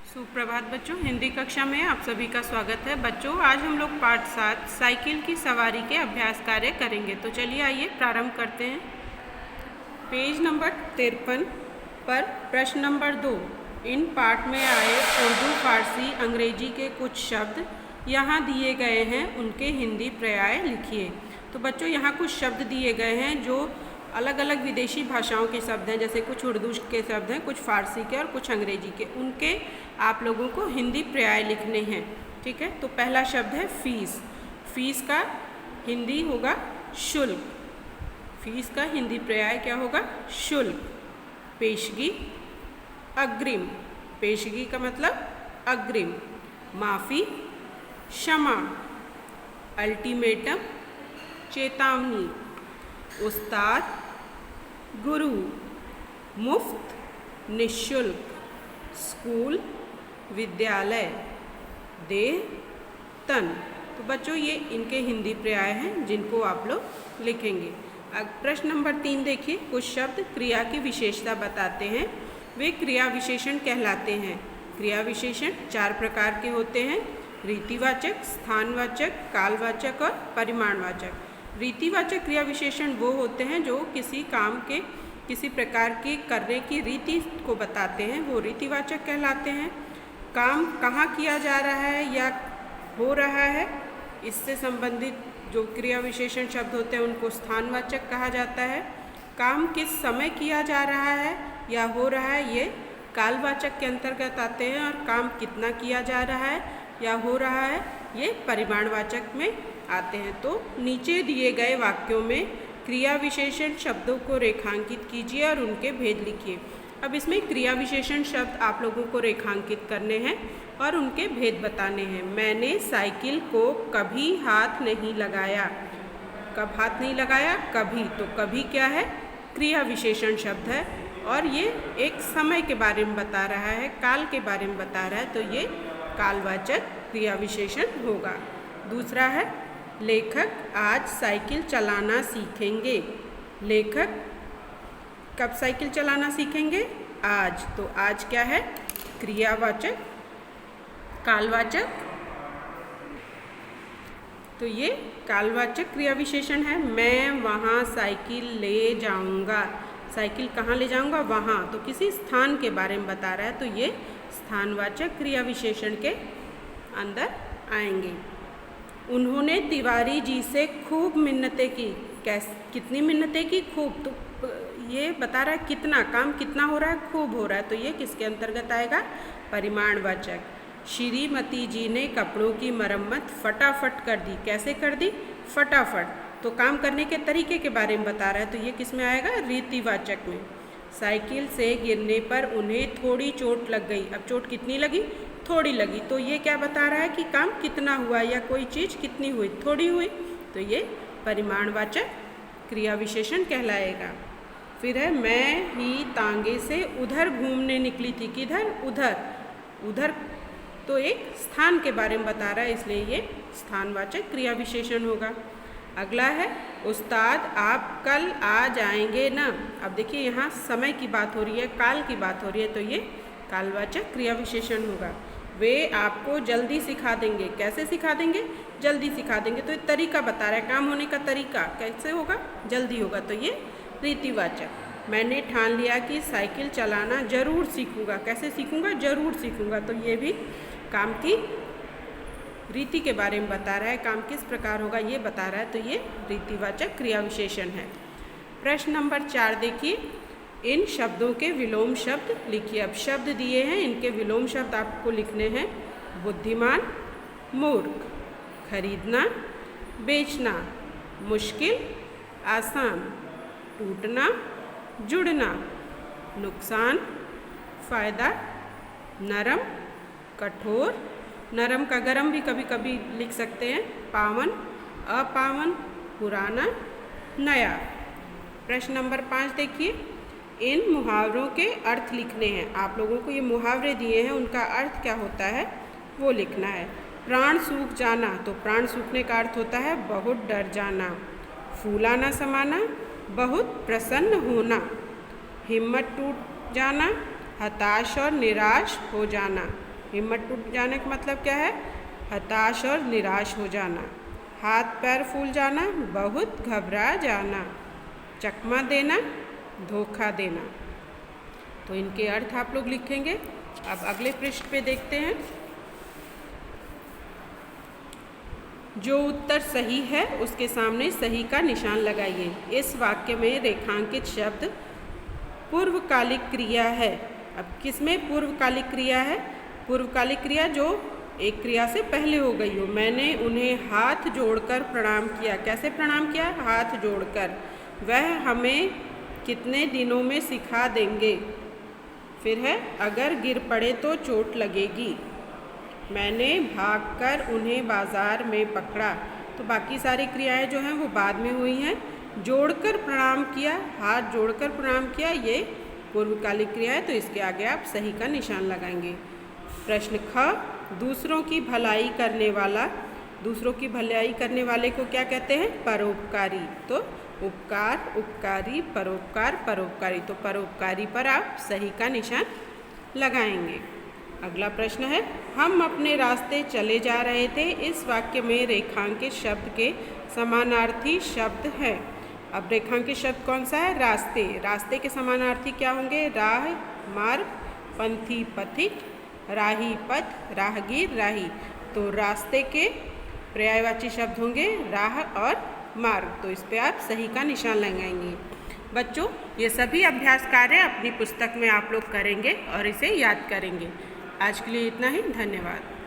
सुप्रभात बच्चों, हिंदी कक्षा में आप सभी का स्वागत है। बच्चों, आज हम लोग पाठ 7 साइकिल की सवारी के अभ्यास कार्य करेंगे। तो चलिए आइए प्रारंभ करते हैं। पेज नंबर 53 पर प्रश्न नंबर 2, इन पाठ में आए उर्दू, फारसी, अंग्रेजी के कुछ शब्द यहाँ दिए गए हैं, उनके हिंदी पर्याय लिखिए। तो बच्चों, यहाँ कुछ शब्द दिए गए हैं जो अलग अलग विदेशी भाषाओं के शब्द हैं, जैसे कुछ उर्दू के शब्द हैं, कुछ फारसी के और कुछ अंग्रेजी के। उनके आप लोगों को हिंदी पर्याय लिखने हैं। ठीक है, तो पहला शब्द है फीस। फीस का हिंदी होगा शुल्क। फीस का हिंदी पर्याय क्या होगा? शुल्क। पेशगी, अग्रिम। पेशगी का मतलब अग्रिम। माफ़ी, क्षमा। अल्टीमेटम, चेतावनी। उस्ताद, गुरु। मुफ्त, निःशुल्क। स्कूल, विद्यालय। देह, तन। तो बच्चों, ये इनके हिंदी पर्याय हैं जिनको आप लोग लिखेंगे। अब प्रश्न नंबर 3 देखिए। कुछ शब्द क्रिया की विशेषता बताते हैं, वे क्रिया विशेषण कहलाते हैं। क्रिया विशेषण 4 प्रकार के होते हैं: रीतिवाचक, स्थानवाचक, कालवाचक और परिमाणवाचक। रीतिवाचक क्रिया विशेषण वो होते हैं जो किसी काम के किसी प्रकार की करने की रीति को बताते हैं, वो रीतिवाचक कहलाते हैं। काम कहाँ किया जा रहा है या हो रहा है, इससे संबंधित जो क्रिया विशेषण शब्द होते हैं उनको स्थानवाचक कहा जाता है। काम किस समय किया जा रहा है या हो रहा है, ये कालवाचक के अंतर्गत आते हैं। और काम कितना किया जा रहा है या हो रहा है, ये परिमाणवाचक में आते हैं। तो नीचे दिए गए वाक्यों में क्रिया विशेषण शब्दों को रेखांकित कीजिए और उनके भेद लिखिए। अब इसमें क्रिया विशेषण शब्द आप लोगों को रेखांकित करने हैं और उनके भेद बताने हैं। मैंने साइकिल को कभी हाथ नहीं लगाया। कब हाथ नहीं लगाया? कभी। तो कभी क्या है? क्रिया विशेषण शब्द है और ये एक समय के बारे में बता रहा है, काल के बारे में बता रहा है, तो ये कालवाचक क्रिया विशेषण होगा। दूसरा है लेखक आज साइकिल चलाना सीखेंगे। लेखक कब साइकिल चलाना सीखेंगे? आज। तो आज क्या है? क्रियावाचक, कालवाचक। तो ये कालवाचक क्रिया विशेषण है। मैं वहाँ साइकिल ले जाऊँगा। साइकिल कहाँ ले जाऊँगा? वहाँ। तो किसी स्थान के बारे में बता रहा है, तो ये स्थानवाचक क्रिया विशेषण के अंदर आएंगे। उन्होंने तिवारी जी से खूब मिन्नतें की। कितनी मिन्नतें की? खूब। तो ये बता रहा है कितना, काम कितना हो रहा है? खूब हो रहा है। तो ये किसके अंतर्गत आएगा? परिमाणवाचक। श्रीमती जी ने कपड़ों की मरम्मत फटाफट कर दी। कैसे कर दी? फटाफट। तो काम करने के तरीके के बारे में बता रहा है, तो ये किस में आएगा? रीतिवाचक में। साइकिल से गिरने पर उन्हें थोड़ी चोट लग गई। अब चोट कितनी लगी? थोड़ी लगी। तो ये क्या बता रहा है कि काम कितना हुआ या कोई चीज़ कितनी हुई? थोड़ी हुई। तो ये परिमाणवाचक क्रिया विशेषण कहलाएगा। फिर है मैं ही तांगे से उधर घूमने निकली थी। किधर? उधर। उधर तो एक स्थान के बारे में बता रहा है, इसलिए ये स्थानवाचक क्रिया विशेषण होगा। अगला है उस्ताद आप कल आ जाएंगे ना। अब देखिए यहाँ समय की बात हो रही है, काल की बात हो रही है, तो ये कालवाचक क्रिया विशेषण होगा। वे आपको जल्दी सिखा देंगे। कैसे सिखा देंगे? जल्दी सिखा देंगे। तो ये तरीका बता रहा है, काम होने का तरीका कैसे होगा? जल्दी होगा। तो ये रीतिवाचक। मैंने ठान लिया कि साइकिल चलाना जरूर सीखूंगा। कैसे सीखूंगा? जरूर सीखूंगा। तो ये भी काम की रीति के बारे में बता रहा है, काम किस प्रकार होगा ये बता रहा है, तो ये रीतिवाचक क्रिया विशेषण है। प्रश्न नंबर 4 देखिए। इन शब्दों के विलोम शब्द लिखिए। अब शब्द दिए हैं, इनके विलोम शब्द आपको लिखने हैं। बुद्धिमान, मूर्ख। खरीदना, बेचना। मुश्किल, आसान। टूटना, जुड़ना। नुकसान, फायदा। नरम, कठोर। नरम का गरम भी कभी कभी लिख सकते हैं। पावन, अपावन। पुराना, नया। प्रश्न नंबर 5 देखिए। इन मुहावरों के अर्थ लिखने हैं। आप लोगों को ये मुहावरे दिए हैं, उनका अर्थ क्या होता है वो लिखना है। प्राण सूख जाना, तो प्राण सूखने का अर्थ होता है बहुत डर जाना। फूला ना समाना, बहुत प्रसन्न होना। हिम्मत टूट जाना, हताश और निराश हो जाना। हिम्मत टूट जाने का मतलब क्या है? हताश और निराश हो जाना। हाथ पैर फूल जाना, बहुत घबरा जाना। चकमा देना, धोखा देना। तो इनके अर्थ आप लोग लिखेंगे। अब अगले पृष्ठ पे देखते हैं। जो उत्तर सही है उसके सामने सही का निशान लगाइए। इस वाक्य में रेखांकित शब्द पूर्वकालिक क्रिया है। अब किसमें पूर्वकालिक क्रिया है? पूर्वकालिक क्रिया जो एक क्रिया से पहले हो गई हो। मैंने उन्हें हाथ जोड़कर प्रणाम किया। कैसे प्रणाम किया? हाथ जोड़कर। वह हमें कितने दिनों में सिखा देंगे। फिर है अगर गिर पड़े तो चोट लगेगी। मैंने भागकर उन्हें बाजार में पकड़ा। तो बाकी सारी क्रियाएं जो हैं वो बाद में हुई हैं। जोड़कर प्रणाम किया, हाथ जोड़कर प्रणाम किया, ये पूर्वकालिक क्रिया है। तो इसके आगे आप सही का निशान लगाएंगे। प्रश्न ख, दूसरों की भलाई करने वाला। दूसरों की भलाई करने वाले को क्या कहते हैं? परोपकारी। तो उपकार, उपकारी, परोपकार, परोपकारी। तो परोपकारी पर आप सही का निशान लगाएंगे। अगला प्रश्न है, हम अपने रास्ते चले जा रहे थे। इस वाक्य में रेखांकित शब्द के समानार्थी शब्द हैं। अब रेखांकित शब्द कौन सा है? रास्ते। रास्ते के समानार्थी क्या होंगे? राह, मार्ग, पंथी, पथिक, राही, पथ, राहगीर, राही। तो रास्ते के पर्यायवाची शब्द होंगे राह और मार्ग। तो इस पे आप सही का निशान लगाएंगे। बच्चों, ये सभी अभ्यास कार्य अपनी पुस्तक में आप लोग करेंगे और इसे याद करेंगे। आज के लिए इतना ही। धन्यवाद।